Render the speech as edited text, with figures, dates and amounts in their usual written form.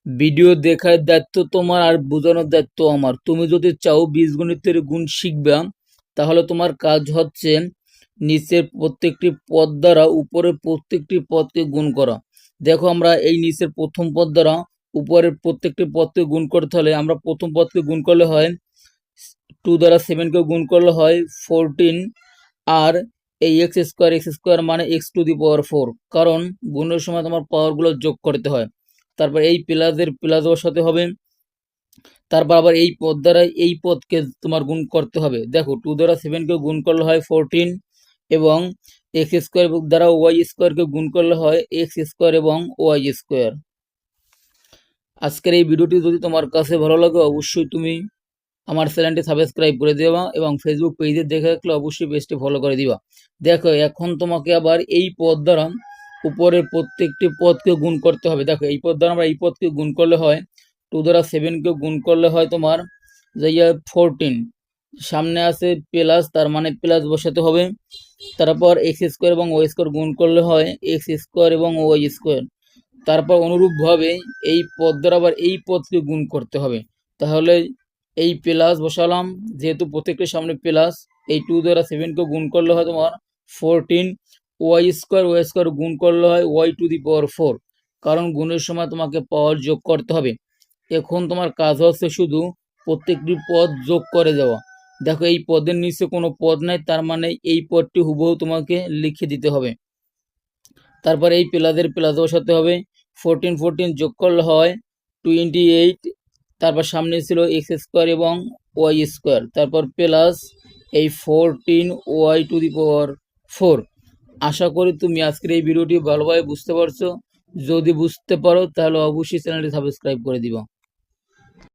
Video দেখার দায়িত্ব তোমার আর বোঝানোর দায়িত্ব আমার। তুমি যদি চাও বীজগণিতের গুণ শিখবা, তাহলে তোমার কাজ হচ্ছে নিচের প্রত্যেকটি পদ দ্বারা উপরের প্রত্যেকটি পদকে গুণ করা। দেখো, আমরা এই নিচের প্রথম পদ দ্বারা উপরের প্রত্যেকটি পদকে গুণ করতে হলে আমরা প্রথম পদকে গুণ করলে হয় 2 দ্বারা 7কে গুণ করলে হয় 14, আর এই এক্স স্কোয়ার মানে x⁴, কারণ গুণের সময় তোমার পাওয়ারগুলো যোগ করতে হয়। তারপর এই প্লাসের প্লাস বসাতে হবে, তারপর আবার এই পদ দ্বারা এই পদকে তোমার গুণ করতে হবে। দেখো, 2 দ্বারা 7কে গুণ করলে হয় 14, এবং x² দ্বারা y² গুণ করলে হয় x² এবং y²। আজকের এই ভিডিওটি যদি তোমার কাছে ভালো লাগে, অবশ্যই তুমি আমার চ্যানেলটি সাবস্ক্রাইব করে দেবা, এবং ফেসবুক পেজে দেখে রাখলে অবশ্যই পেজটি ফলো করে দিবা। দেখো, এখন তোমাকে আবার এই পদ দ্বারা উপরের প্রত্যেকটি পদকে গুণ করতে হবে। দেখো, এই পদ দ্বারা আমরা এই পদকে গুণ করলে হয় 2 দ্বারা 7কে গুণ করলে হয় তোমার 14, সামনে আছে প্লাস, তার মানে প্লাস বসাতে হবে। তারপর x² এবং y² গুণ করলে হয় x² এবং y²। তারপর অনুরূপভাবে এই পদ দ্বারা আবার এই পদকে গুণ করতে হবে। তাহলে এই প্লাস বসালাম, যেহেতু প্রত্যেকটির সামনে প্লাস, এই 2 দ্বারা 7কে গুণ করলে হয় তোমার 14, y² গুণ করলে হয় y⁴, কারণ গুণের সময় তোমাকে পাওয়ার যোগ করতে হবে। এখন তোমার কাজ হচ্ছে শুধু প্রত্যেকটি পদ যোগ করে দেওয়া। দেখো, এই পদের নিচে কোনো পদ নাই, তার মানে এই পদটি হুবহু তোমাকে লিখে দিতে হবে। তারপর এই প্লাসের প্লাস বসাতে হবে, 14 যোগ করলে হয় 28, তারপর সামনে ছিল x² এবং y², তারপর প্লাস এই 14 y⁴। আশা করি তুমি আজকের এই ভিডিওটি ভালোভাবে বুঝতে পারছো। যদি বুঝতে পারো তাহলে অবশ্যই চ্যানেলটি সাবস্ক্রাইব করে দিবা।